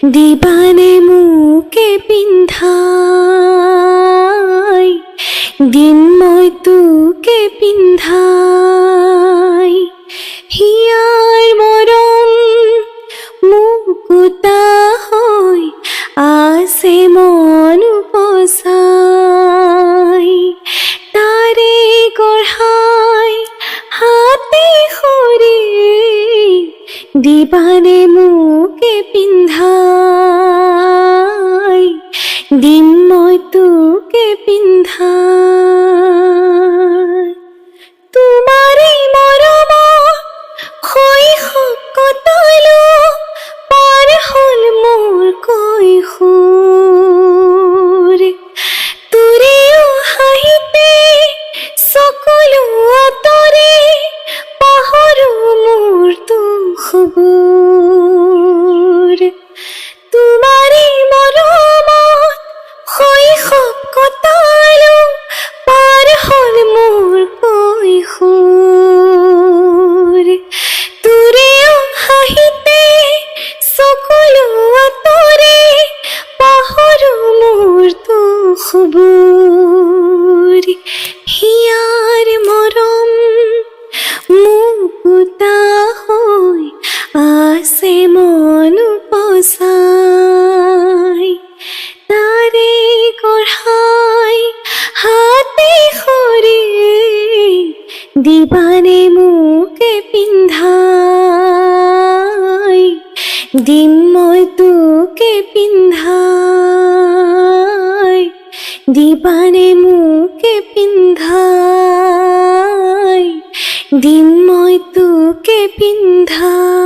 দিবানে মোকে পিন্ধাই দিন মই তোকে পিন্ধাই হিয়াৰ মৰম মুকুতা হৈ আছে মন উপচাই তাৰে গঢ়াই হাতে খৰি দিবানে মোকে পিন্ধাই দিম মই তোকে পিন্ধাই তোমাৰে মৰম শৈশৱ কটালো পাৰ হ'ল মোৰ কৈশোৰ তোৰেও হাঁহিতে সকলো আঁতৰে পাহৰো মোৰ দুখবোৰ তোমাৰে মৰমত শৈশৱ কটালো পাৰ হ'ল মোৰ কৈশোৰ তোৰেও হাঁহিতে সকলো আঁতৰে পাহৰো মোৰ দুখবোৰ হিয়াৰ মৰম মুকুতা হৈ আছে মন উপচাই তাৰে গঢ়াই হাতে খৰি দিবানে মোকে পিন্ধাই দিম মই তোকে পিন্ধাই দিবানে মোকে পিন্ধাই দিম মই তোকে পিন্ধাই